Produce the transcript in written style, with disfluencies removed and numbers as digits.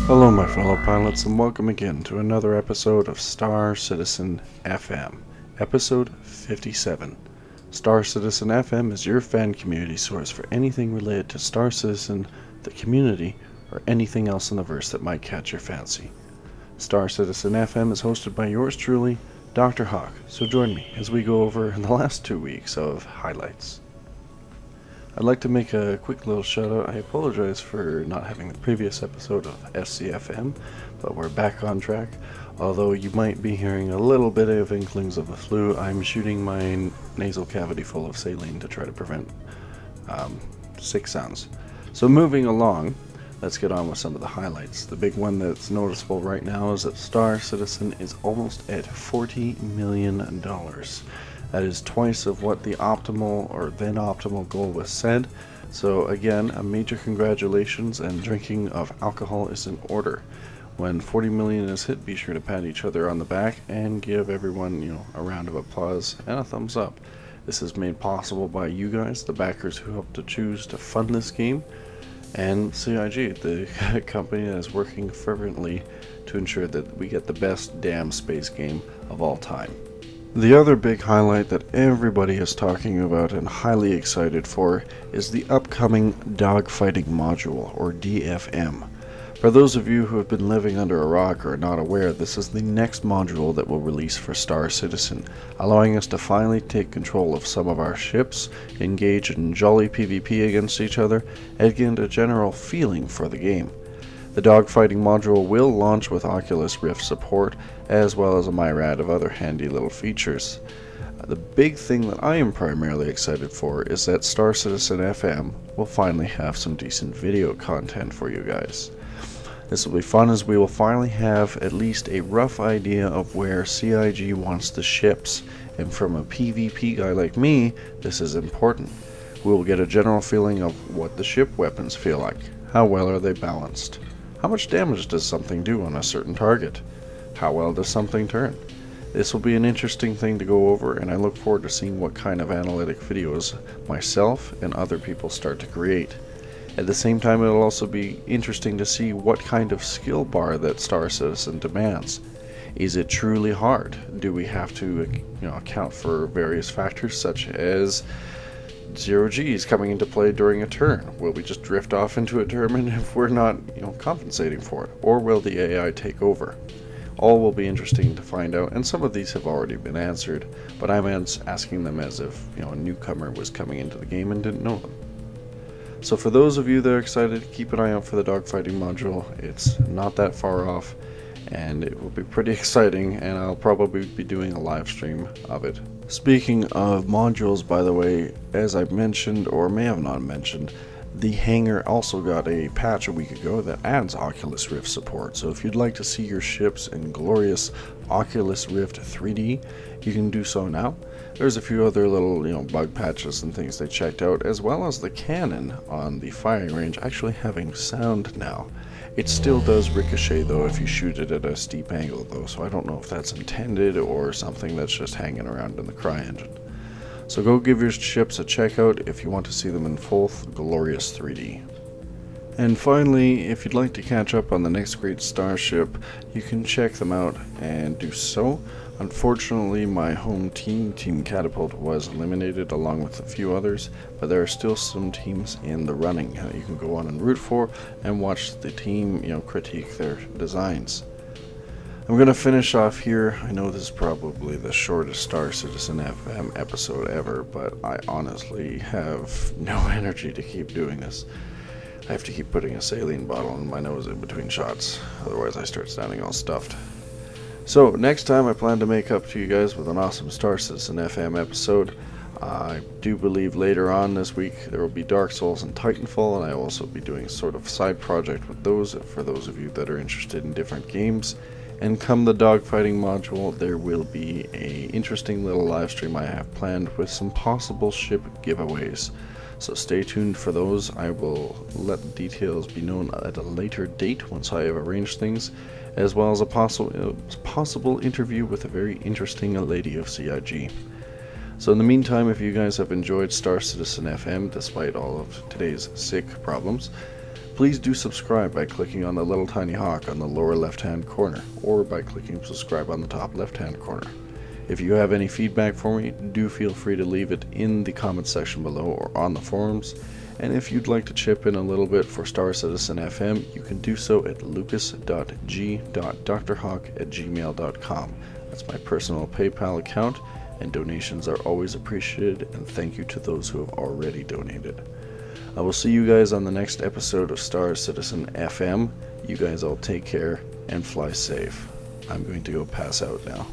Hello, my fellow pilots, and welcome again to another episode of Star Citizen FM, episode 57. Star Citizen FM is your fan community source for anything related to Star Citizen, the community, or anything else in the verse that might catch your fancy. Star Citizen FM is hosted by yours truly, Dr. Hawk, so join me as we go over the last 2 weeks of highlights. I'd like to make a quick little shout out. I apologize for not having the previous episode of SCFM, but we're back on track. Although you might be hearing a little bit of inklings of the flu, I'm shooting my nasal cavity full of saline to try to prevent sick sounds. So moving along, let's get on with some of the highlights. The big one that's noticeable right now is that Star Citizen is almost at $40 million. That is twice of what the optimal or then optimal goal was said. So again, a major congratulations, and drinking of alcohol is in order. When 40 million is hit, be sure to pat each other on the back and give everyone, a round of applause and a thumbs up. This is made possible by you guys, the backers who helped to choose to fund this game, and CryEngine, the company that is working fervently to ensure that we get the best damn space game of all time. The other big highlight that everybody is talking about and highly excited for is the upcoming Dogfighting module, or DFM. For those of you who have been living under a rock or are not aware, this is the next module that will release for Star Citizen, allowing us to finally take control of some of our ships, engage in jolly PvP against each other, and get a general feeling for the game. The Dogfighting module will launch with Oculus Rift support, as well as a myriad of other handy little features. The big thing that I am primarily excited for is that Star Citizen FM will finally have some decent video content for you guys. This will be fun, as we will finally have at least a rough idea of where CryEngine wants the ships, and from a PvP guy like me, this is important. We will get a general feeling of what the ship weapons feel like. How well are they balanced? How much damage does something do on a certain target? How well does something turn? This will be an interesting thing to go over, and I look forward to seeing what kind of analytic videos myself and other people start to create. At the same time, it'll also be interesting to see what kind of skill bar that Star Citizen demands. Is it truly hard? Do we have to account for various factors such as zero G's coming into play during a turn? Will we just drift off into a turn if we're not compensating for it? Or will the AI take over? All will be interesting to find out, and some of these have already been answered, but I'm asking them as if a newcomer was coming into the game and didn't know them. So for those of you that are excited, keep an eye out for the Dogfighting module. It's not that far off, and it will be pretty exciting, and I'll probably be doing a live stream of it. Speaking of modules, by the way, as I mentioned, or may have not mentioned, the Hangar also got a patch a week ago that adds Oculus Rift support. So if you'd like to see your ships in glorious Oculus Rift 3D, you can do so now. There's a few other little bug patches and things they checked out, as well as the cannon on the firing range actually having sound now. It still does ricochet though if you shoot it at a steep angle though, so I don't know if that's intended or something that's just hanging around in the CryEngine. So go give your ships a check out if you want to see them in full glorious 3D. And finally, if you'd like to catch up on the next great starship, you can check them out and do so. Unfortunately, my home team, Team Catapult, was eliminated along with a few others, but there are still some teams in the running that you can go on and root for and watch the team, critique their designs. I'm going to finish off here. I know this is probably the shortest Star Citizen FM episode ever, but I honestly have no energy to keep doing this. I have to keep putting a saline bottle in my nose in between shots, otherwise I start sounding all stuffed. So next time I plan to make up to you guys with an awesome Star Citizen FM episode. I do believe later on this week there will be Dark Souls and Titanfall, and I will also be doing a sort of side project with those for those of you that are interested in different games. And come the Dogfighting module, there will be a interesting little live stream I have planned with some possible ship giveaways. So stay tuned for those. I will let the details be known at a later date once I have arranged things, as well as a possible interview with a very interesting lady of CryEngine. So in the meantime, if you guys have enjoyed Star Citizen FM despite all of today's sick problems, Please do subscribe by clicking on the little tiny hawk on the lower left hand corner, or by clicking subscribe on the top left hand corner. If you have any feedback for me, do feel free to leave it in the comments section below or on the forums. And if you'd like to chip in a little bit for Star Citizen FM, you can do so at lucas.g.drhawk@gmail.com. That's my personal PayPal account, and donations are always appreciated, and thank you to those who have already donated. I will see you guys on the next episode of Star Citizen FM. You guys all take care and fly safe. I'm going to go pass out now.